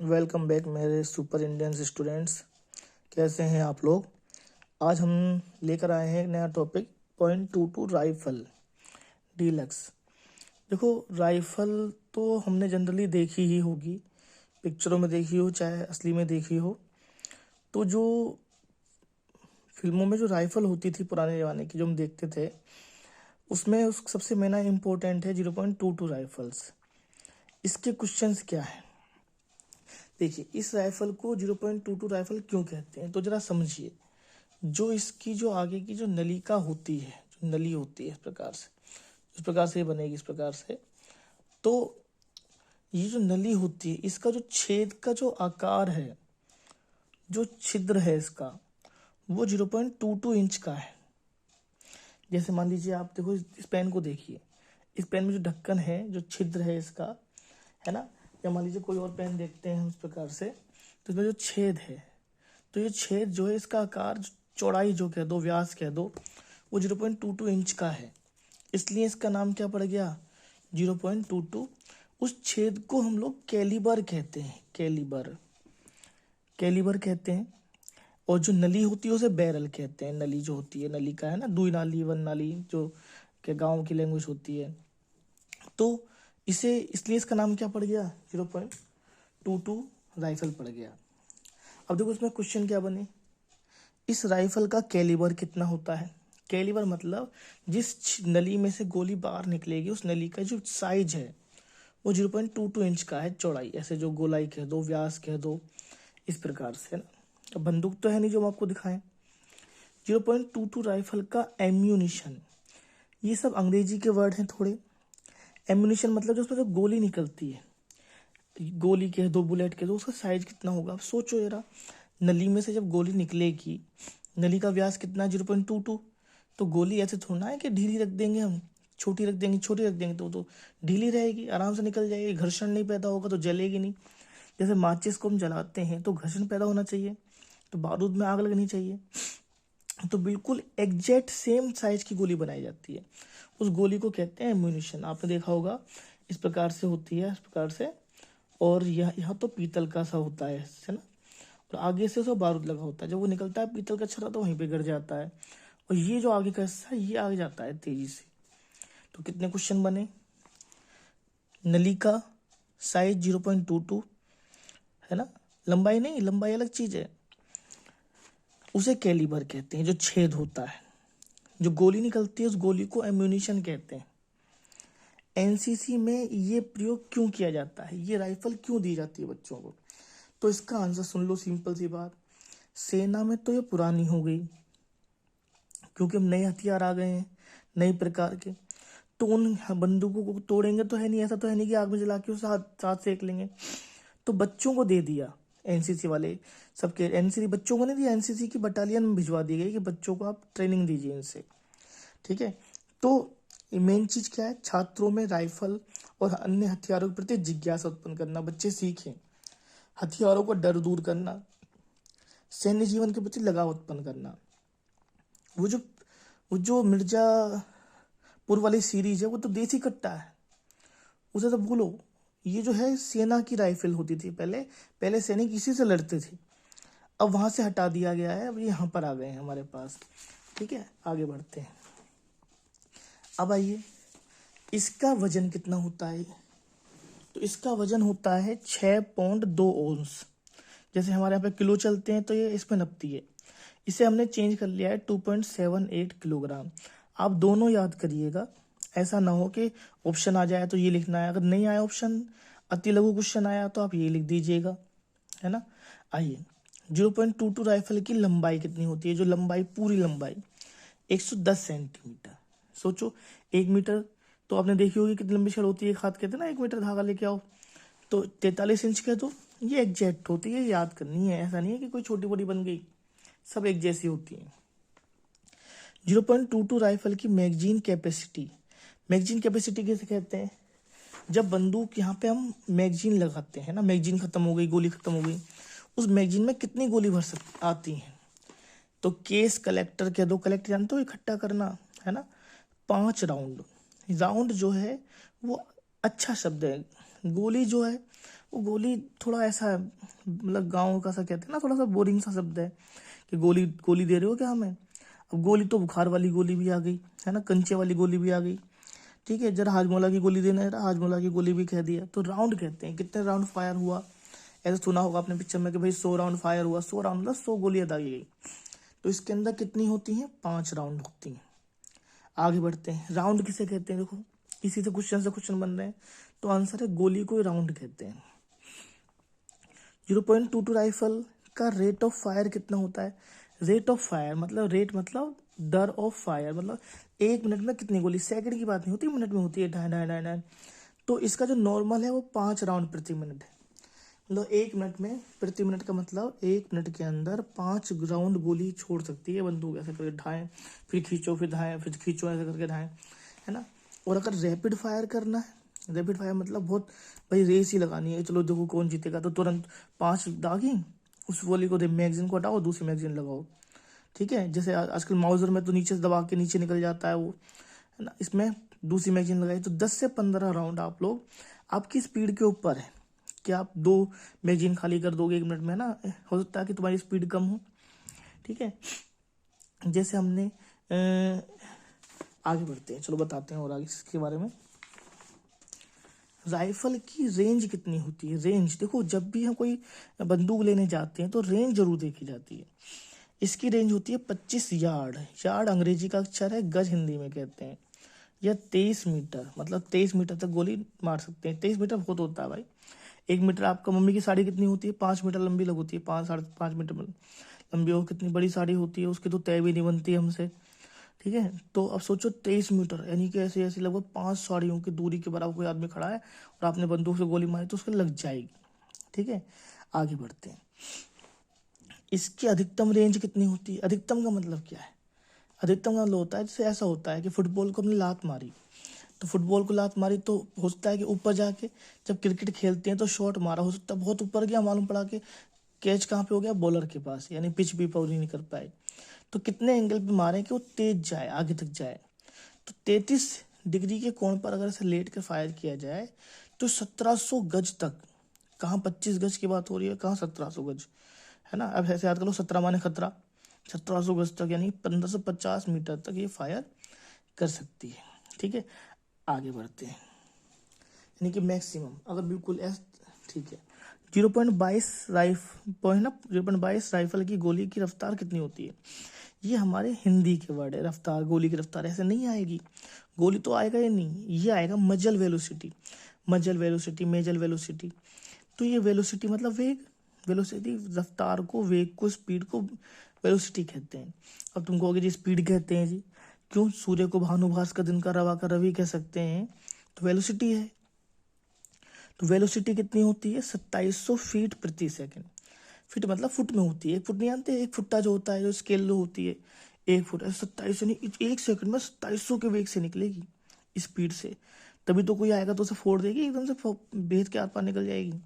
Welcome back मेरे super Indians students. कैसे हैं आप लोग। आज हम लेकर आए हैं एक नया टॉपिक .22 राइफल डीलक्स। देखो, राइफल तो हमने जनरली देखी ही होगी, पिक्चरों में देखी हो चाहे असली में देखी हो। तो जो फिल्मों में जो राइफल होती थी पुराने ज़माने की जो हम देखते थे, उसमें उस सबसे मेन इम्पोर्टेंट है 0.22 राइफल्स। इसके क्वेश्चंस क्या है, देखिए। इस राइफल को 0.22 राइफल क्यों कहते हैं तो जरा समझिए। जो इसकी जो आगे की जो नलिका होती है, जो नली होती है इस प्रकार से ये बनेगी इस प्रकार से। तो ये जो नली होती है, इसका जो छेद का जो आकार है, जो छिद्र है इसका, वो 0.22 इंच का है। जैसे मान लीजिए, आप देखो इस पेन को देखिए, इस पेन में जो ढक्कन है, जो छिद्र है इसका, है ना। या मान लीजिए कोई और पेन देखते हैं हम इस प्रकार से, तो इसमें जो छेद है, तो ये छेद जो है इसका आकार, चौड़ाई जो कह दो, व्यास कह दो, वो 0.22 इंच का है। इसलिए इसका नाम क्या पड़ गया, 0.22। उस छेद को हम लोग कैलिबर कहते हैं, कैलिबर कहते हैं। और जो नली होती है उसे बैरल कहते हैं। नली जो होती है, नली का है ना, दुई नाली वन नाली, जो के गांव की लैंग्वेज होती है। तो इसे इसलिए इसका नाम क्या पड़ गया, 0.22 राइफल पड़ गया। अब देखो इसमें क्वेश्चन क्या बने, इस राइफल का कैलिबर कितना होता है। कैलिबर मतलब जिस नली में से गोली बाहर निकलेगी, उस नली का जो साइज है वो 0.22 इंच का है, चौड़ाई। ऐसे जो गोलाई कह दो, व्यास कह दो, इस प्रकार से ना। अब बंदूक तो है नहीं जो हम आपको दिखाएं। 0.22 राइफल का एम्यूनिशन, ये सब अंग्रेजी के वर्ड हैं थोड़े। एम्यूनिशन मतलब जो उसमें जो गोली निकलती है, गोली कह दो, बुलेट कह दो, उसका साइज कितना होगा। अब सोचो जरा, नली में से जब गोली निकलेगी, नली का व्यास कितना है, 0.22। तो गोली ऐसे थोड़ा है कि ढीली रख देंगे हम, छोटी रख देंगे तो ढीली रहेगी, आराम से निकल जाएगी, घर्षण नहीं पैदा होगा तो जलेगी नहीं। जैसे माचिस को हम जलाते हैं तो घर्षण पैदा होना चाहिए, तो बारूद में आग लगनी चाहिए। तो बिल्कुल एग्जैक्ट सेम साइज की गोली बनाई जाती है, उस गोली को कहते हैं एम्यूनिशन। आपने देखा होगा, इस प्रकार से होती है, इस प्रकार से। और यहाँ तो पीतल का सा होता है ना, और आगे से उसका बारूद लगा होता है। जब वो निकलता है पीतल का छर्रा, तो वहीं पे गिर जाता है। और ये जो आगे का हिस्सा है, ये आगे जाता है तेजी से। तो कितने क्वेश्चन बने, नली का साइज 0.22 है ना, लंबाई नहीं, लंबाई अलग चीज है। उसे कैलिबर कहते हैं, जो छेद होता है, जो गोली निकलती है, उस गोली को एम्यूनिशन कहते हैं। एनसीसी में ये प्रयोग क्यों किया जाता है, ये राइफल क्यों दी जाती है बच्चों को, तो इसका आंसर सुन लो, सिंपल सी बात। सेना में तो ये पुरानी हो गई, क्योंकि हम नए हथियार आ गए हैं, नए प्रकार के। तो उन बंदूकों को तोड़ेंगे तो है नहीं, ऐसा तो है नहीं कि आग में जला के उसे साथ सेक लेंगे। तो बच्चों को दे दिया, एनसीसी वाले सबके, एनसीसी बच्चों को नहीं दिया, एनसीसी की बटालियन में भिजवा दी गई कि बच्चों को आप ट्रेनिंग दीजिए इनसे, ठीक है। तो मेन चीज क्या है, छात्रों में राइफल और अन्य हथियारों के प्रति जिज्ञासा उत्पन्न करना, बच्चे सीखें, हथियारों का डर दूर करना, सैन्य जीवन के प्रति लगाव उत्पन्न करना। वो जो मिर्जापुर वाली सीरीज है, वो तो देसी कट्टा है, उसे तो भूलो। ये जो है सेना की राइफल होती थी पहले, पहले सैनिक इसी से लड़ते थे। अब वहां से हटा दिया गया है, अब ये यहाँ पर आ गए हैं हमारे पास, ठीक है। आगे बढ़ते हैं। अब आइए, इसका वजन कितना होता है, तो इसका वजन होता है 6.2 औंस। जैसे हमारे यहाँ पे किलो चलते हैं, तो ये इसमें नपती है। इसे हमने चेंज कर लिया है 2.78 किलोग्राम। आप दोनों याद करिएगा, ऐसा ना हो कि ऑप्शन आ जाए तो ये लिखना है, अगर नहीं आया ऑप्शन, अति लघु क्वेश्चन आया तो आप ये लिख दीजिएगा, है ना। आइए, 0.22 राइफल की लंबाई कितनी होती है, जो लंबाई, पूरी लंबाई 110 सेंटीमीटर। सोचो, 1 मीटर तो आपने देखी होगी कितनी लंबी छड़ होती है, एक हाथ कहते हैं ना, 1 मीटर धागा लेके आओ, तो 43 इंच कह दो। ये एग्जैक्ट होती है, याद करनी है, ऐसा नहीं है कि कोई छोटी बड़ी बन गई, सब एक जैसी होती है। 0.22 राइफल की मैगजीन कैपेसिटी, मैगजीन कैपेसिटी कैसे कहते हैं, जब बंदूक यहाँ पे हम मैगजीन लगाते हैं ना, मैगजीन खत्म हो गई, गोली खत्म हो गई, उस मैगजीन में कितनी गोली भर आती है। तो केस कलेक्टर कह दो, कलेक्ट जानते हो, इकट्ठा करना, है ना। 5 राउंड, राउंड जो है वो अच्छा शब्द है, गोली जो है वो गोली थोड़ा ऐसा है, मतलब गाँव का सा कहते हैं ना, थोड़ा सा बोरिंग सा शब्द है कि गोली गोली दे रहे हो क्या हमें। अब गोली तो बुखार वाली गोली भी आ गई है ना, कंचे वाली गोली भी आ गई, ठीक है। जरा हाजमोला की गोली देना है, हाजमोला की गोली भी कह दिया। तो राउंड कहते हैं कितने राउंड फायर हुआ। ऐसा सुना होगा आपने पिक्चर में कि भाई 100 राउंड फायर हुआ, 100 राउंड मतलब 100 गोलियां दागी गई। तो इसके अंदर कितनी होती हैं, 5 राउंड होती हैं। आगे बढ़ते हैं, राउंड किसे कहते हैं, देखो इसी से क्वेश्चन बन रहे हैं। तो आंसर है गोली को राउंड कहते हैं। 0.22 राइफल का रेट ऑफ फायर कितना होता है। रेट ऑफ फायर मतलब, रेट मतलब दर ऑफ फायर, मतलब 1 मिनट में कितनी गोली, सेकंड की बात नहीं होती, मिनट में होती है, ढाई ढाई ढाई ढाई। तो इसका जो नॉर्मल है वो 5 राउंड प्रति मिनट है। मतलब 1 मिनट में, प्रति मिनट का मतलब 1 मिनट के अंदर 5 राउंड गोली छोड़ सकती है बंदूक, ऐसे करके ढाएं, फिर खींचो, फिर ढाएं, फिर खींचो, ऐसे करके ढाएं, है ना। और अगर रैपिड फायर करना है, रैपिड फायर मतलब बहुत, भाई रेस ही लगानी है, चलो देखो कौन जीतेगा, तो तुरंत 5 दागी, उस गोली को मैगजीन को हटाओ, दूसरी मैगजीन लगाओ, ठीक है। जैसे आजकल माउजर में तो नीचे से दबा के नीचे निकल जाता है वो, है ना। इसमें दूसरी मैगजीन लगाई तो 10 से 15 राउंड आप लोग, आपकी स्पीड के ऊपर है कि आप 2 मैगजीन खाली कर दोगे 1 मिनट में, है ना। हो सकता है कि तुम्हारी स्पीड कम हो, ठीक है। जैसे हमने आगे बढ़ते हैं, चलो बताते हैं और आगे इसके बारे में। राइफल की रेंज कितनी होती है। रेंज देखो, जब भी हम कोई बंदूक लेने जाते हैं तो रेंज जरूर देखी जाती है। इसकी रेंज होती है 25 यार्ड। यार्ड अंग्रेजी का अक्षर है, गज हिंदी में कहते हैं। या 23 मीटर, मतलब 23 मीटर तक गोली मार सकते हैं। 23 मीटर बहुत होता है भाई। 1 मीटर, आपका मम्मी की साड़ी कितनी होती है, 5 मीटर लंबी लग होती है, 5 साढ़े 5 मीटर लंबी हो, कितनी बड़ी साड़ी होती है, उसकी तो तय भी नहीं बनती हमसे, ठीक है। तो अब सोचो 23 मीटर, यानी कि ऐसे ऐसे लगभग 5 साड़ियों की दूरी के बराबर कोई आदमी खड़ा है और आपने बंदूक से गोली मारी तो उसको लग जाएगी, ठीक है। आगे बढ़ते हैं, इसकी अधिकतम रेंज कितनी होती है। अधिकतम का मतलब क्या है, अधिकतम का मतलब होता है, जैसे ऐसा होता है कि फुटबॉल को हमने लात मारी, तो फुटबॉल को लात मारी तो हो सकता है कि ऊपर जाके, जब क्रिकेट खेलते हैं तो शॉट मारा, हो सकता है बहुत ऊपर गया, मालूम पड़ा कि कैच कहाँ पे हो गया, बॉलर के पास, यानी पिच भी पूरी नहीं कर पाए। तो कितने एंगल पे मारे कि वो तेज जाए, आगे तक जाए। तो 33 डिग्री के कोण पर अगर इसे लेट कर फायर किया जाए तो 1700 गज तक, कहाँ 25 गज की बात हो रही है, कहाँ 1700 गज, है ना। अब ऐसे याद करो, 17 माने खतरा, 1700 गज तक यानी 1550 मीटर तक ये फायर कर सकती है, ठीक है। आगे बढ़ते हैं, यानी कि मैक्सिमम अगर बिल्कुल ठीक है। 0.22 राइफल की गोली की रफ्तार कितनी होती है। ये हमारे हिंदी के वर्ड है, रफ्तार, गोली की रफ्तार ऐसे नहीं आएगी, गोली तो आएगा ही नहीं, ये आएगा मजल वेलोसिटी, मजल वेलोसिटी, मेजल वेलोसिटी। तो ये वेलोसिटी मतलब वेग, वेलोसिटी रफ्तार को, वेग को, स्पीड को वेलोसिटी कहते हैं। अब तुम कहोगे जी स्पीड कहते हैं जी, क्यों, सूर्य को भानुभास का दिन का, रवा का रवि कह सकते हैं, तो वेलोसिटी है। तो वेलोसिटी कितनी होती है, 2700 फीट प्रति सेकंड। फीट मतलब फुट में होती है, 1 फुट नहीं जानते, 1 फुट्टा जो होता है, जो स्केल जो होती है, 1 फुट, 2700 नहीं, 1 सेकंड में 2700 के वेग से निकलेगी, स्पीड से। तभी तो कोई आएगा तो उसे फोड़ देगी, एकदम से भेद के आर पार निकल जाएगी।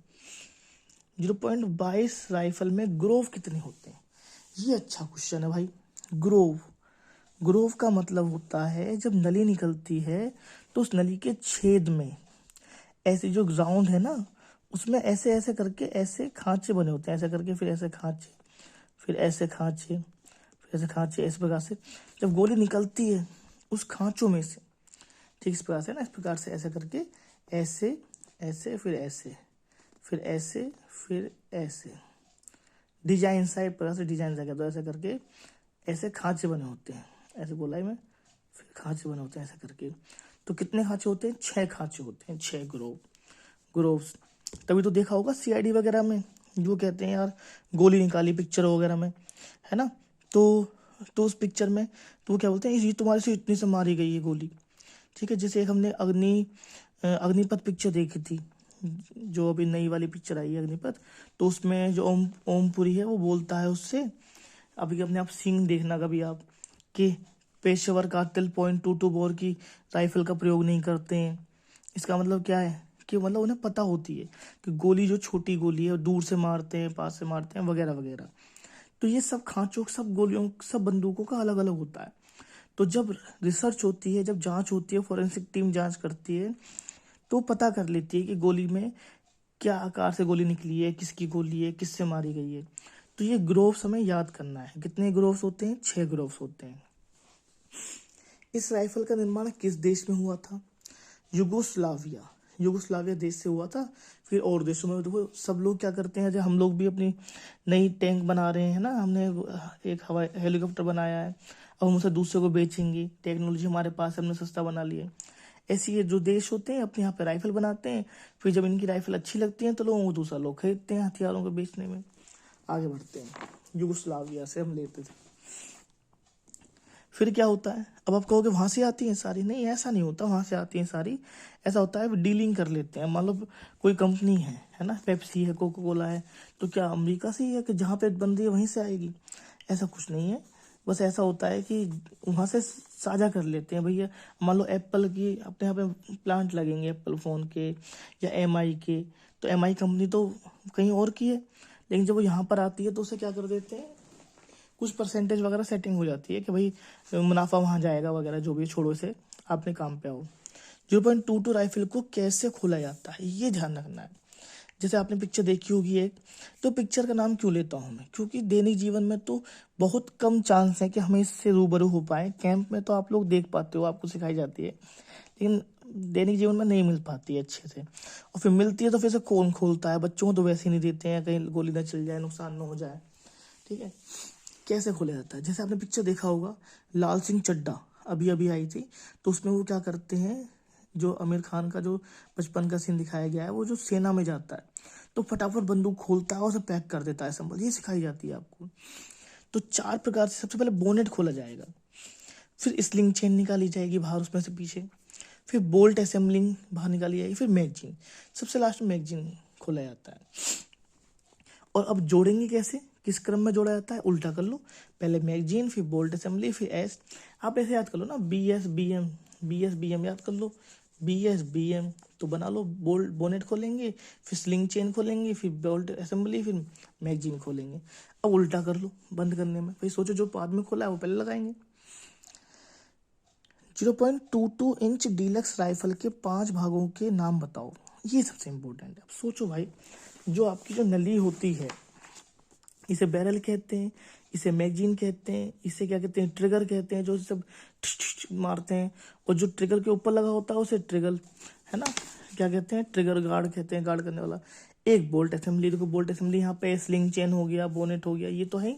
0.22 राइफल में ग्रोव कितने होते हैं। ये अच्छा क्वेश्चन है भाई। ग्रोव, ग्रोव का मतलब होता है जब नली निकलती है तो उस नली के छेद में ऐसे जो ग्राउंड है ना, उसमें ऐसे ऐसे करके ऐसे खांचे बने होते हैं, ऐसे करके फिर ऐसे खांचे, फिर ऐसे खांचे, फिर ऐसे खांचे, इस प्रकार से जब गोली निकलती है उस खांचों में से, ठीक इस प्रकार से ना, इस प्रकार से ऐसे करके, ऐसे ऐसे, फिर ऐसे, फिर ऐसे, फिर ऐसे, डिजाइन सा, एक प्रकार से डिजाइन सा, तो ऐसे करके ऐसे खांचे बने होते हैं, ऐसे गोलाई में फिर खांचे बने होते हैं ऐसे करके। तो कितने खांचे होते हैं, 6 खांचे होते हैं, 6 ग्रोव्स। तभी तो देखा होगा सीआईडी वगैरह में जो कहते हैं यार गोली निकाली पिक्चर वगैरह में, है ना। तो उस पिक्चर में तो वो क्या बोलते हैं, ये तुम्हारे से इतनी से मारी गई है गोली, ठीक है। जैसे एक हमने अग्निपथ पिक्चर देखी थी, जो अभी नई वाली पिक्चर आई है अग्निपथ, तो उसमें जो ओमपुरी है वो बोलता है उससे, अभी अपने आप सीन देखना कभी आप, कि पेशेवर कातिल .22 बोर की राइफल का प्रयोग नहीं करते हैं। इसका मतलब क्या है कि मतलब उन्हें पता होती है कि गोली जो छोटी गोली है दूर से मारते हैं, पास से मारते हैं, वगैरह वगैरह। तो ये सब खांचों, सब गोलियों, सब बंदूकों का अलग अलग होता है। तो जब रिसर्च होती है, जब जांच होती है, फॉरेंसिक टीम जांच करती है, तो पता कर लेती है कि गोली में क्या आकार से गोली निकली है, किसकी गोली है, किससे मारी गई है। तो ये ग्रोव्स हमें याद करना है। कितने ग्रोव्स होते हैं? 6 ग्रोव्स होते हैं। इस राइफल का निर्माण किस देश में हुआ था? युगोस्लाविया देश से हुआ था। फिर और देशों में देखो सब लोग क्या करते हैं, जब हम लोग भी अपनी नई टैंक बना रहे हैं ना, हमने एक हवाई हेलीकॉप्टर बनाया है, अब हम उसे दूसरे को बेचेंगे, टेक्नोलॉजी हमारे पास है, हमने सस्ता बना लिया। ऐसे ये जो देश होते हैं अपने यहाँ पे राइफल बनाते हैं, फिर जब इनकी राइफल अच्छी लगती है तो लोगों को दूसरा लोग खरीदते हैं हथियारों को बेचने में। आगे बढ़ते हैं, युगोस्लाविया से हम लेते थे। फिर क्या होता है? अब आप कहोगे वहां से आती हैं सारी, नहीं ऐसा नहीं होता वहां से आती हैं सारी। ऐसा होता है डीलिंग कर लेते हैं। मान लो कोई कंपनी है ना, पेप्सी है, कोका कोला है, तो क्या अमेरिका से ही है कि जहाँ पे बंदी है वहीं से आएगी? ऐसा कुछ नहीं है। बस ऐसा होता है कि वहां से साझा कर लेते हैं भैया। मान लो एप्पल की अपने यहाँ पे प्लांट लगेंगे, एप्पल फोन के या एमआई के, तो एमआई कंपनी तो कहीं और की है, लेकिन जब वो यहाँ पर आती है तो उसे क्या कर देते हैं, कुछ परसेंटेज वगैरह सेटिंग हो जाती है कि भाई मुनाफा वहां जाएगा वगैरह, जो भी छोड़ो इसे, आपने काम पे आओ। 0.22 राइफल को कैसे खोला जाता है ये ध्यान रखना है। जैसे आपने पिक्चर देखी होगी एक, तो पिक्चर का नाम क्यों लेता हूँ मैं? क्योंकि दैनिक जीवन में तो बहुत कम चांस है कि हमें इससे रूबरू हो पाए। कैंप में तो आप लोग देख पाते हो, आपको सिखाई जाती है, लेकिन दैनिक जीवन में नहीं मिल पाती है अच्छे से। और फिर मिलती है तो फिर से कौन खोलता है? बच्चों को तो वैसे ही नहीं देते हैं, कहीं गोली ना चल जाए, नुकसान ना हो जाए। ठीक है, कैसे खोला जाता है? जैसे आपने पिक्चर देखा होगा लाल सिंह चड्ढा, अभी अभी आई थी, तो उसमें वो क्या करते हैं, जो आमिर खान का जो बचपन का सीन दिखाया गया है, वो जो सेना में जाता है तो फटाफट बंदूक खोलता है और उसे पैक कर देता है संभल, ये सिखाई जाती है आपको। तो 4 प्रकार से सबसे पहले बोनेट खोला जाएगा, फिर स्लिंग चेन निकाली जाएगी बाहर उसमें से पीछे, फिर बोल्ट असेंबलिंग बाहर निकाली जाएगी, फिर मैगजीन, सबसे लास्ट में मैगजीन खोला जाता है। और अब जोड़ेंगे कैसे, किस क्रम में जोड़ा जाता है? उल्टा कर लो, पहले मैगजीन, फिर बोल्ट असेंबली, फिर एस। आप ऐसे याद कर लो ना, बी एस बी एम याद कर लो, BS BM तो बना लो। बोल्ट बोनेट खोलेंगे, फिर स्लिंग चेन खोलेंगे, फिर बोल्ट असेंबली, फिर मैगजीन खोलेंगे। अब उल्टा कर लो बंद करने में, भाई सोचो जो बाद में खोला है वो पहले लगाएंगे। 0.22 इंच डीलक्स राइफल के 5 भागों के नाम बताओ, ये सबसे इम्पोर्टेंट है। अब सोचो भाई, जो आपकी जो नली होती है, इसे बैरल कहते हैं, इसे मैगजीन कहते हैं, इसे क्या कहते हैं, ट्रिगर कहते हैं, जो सब मारते हैं। और जो ट्रिगर के ऊपर लगा होता है उसे ट्रिगर, है ना, क्या कहते हैं, ट्रिगर गार्ड कहते हैं, गार्ड करने वाला। एक बोल्ट असेंबली, देखो बोल्ट असेंबली यहाँ पे स्लिंग चेन हो गया, बोनेट हो गया, ये तो है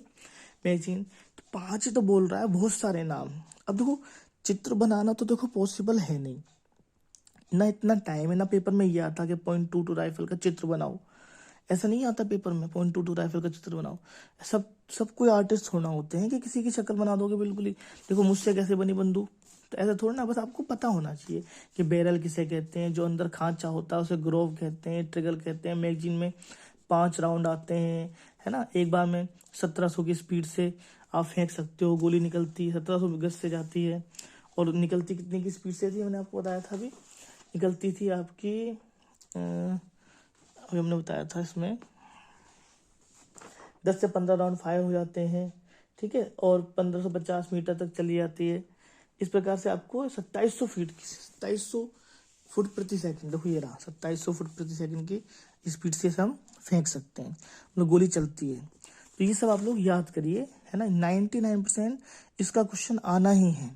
मैगजीन। तो 5 ही तो बोल रहा है, बहुत सारे नाम। अब देखो चित्र बनाना तो देखो पॉसिबल है नहीं ना, इतना टाइम है ना, पेपर में ये आता कि 0.22 राइफल का चित्र बनाओ, ऐसा नहीं आता पेपर में 0.22 राइफल का चित्र बनाओ। सब कोई आर्टिस्ट थोड़ा होते हैं कि किसी की शक्ल बना दोगे बिल्कुल ही, देखो मुझसे कैसे बनी बंदूक, तो ऐसा थोड़ा ना। बस आपको पता होना चाहिए कि बैरल किसे कहते हैं, जो अंदर खांचा होता है उसे ग्रोव कहते हैं, ट्रिगर कहते हैं। मैगजीन में 5 राउंड आते हैं, है ना, एक बार में 1700 की स्पीड से आप फेंक सकते हो, गोली निकलती 1700 गज से जाती है। और निकलती कितने की स्पीड से थी, मैंने आपको बताया था अभी, निकलती थी आपकी अभी हमने बताया था, इसमें 10 से 15 राउंड फायर हो जाते हैं। ठीक है, और 1550 मीटर तक चली जाती है। इस प्रकार से आपको 2700 फुट प्रति सेकंड, देखो ये रहा 2700 फुट प्रति सेकंड की स्पीड से हम फेंक सकते हैं, मतलब गोली चलती है। तो ये सब आप लोग याद करिए, है ना, 99% इसका क्वेश्चन आना ही है।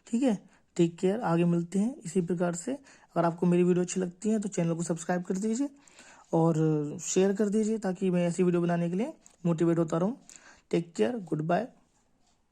ठीक है, टेक केयर, आगे मिलते हैं इसी प्रकार से। अगर आपको मेरी वीडियो अच्छी लगती है तो चैनल को सब्सक्राइब कर दीजिए और शेयर कर दीजिए, ताकि मैं ऐसी वीडियो बनाने के लिए मोटिवेट होता रहूँ। Take care, good bye.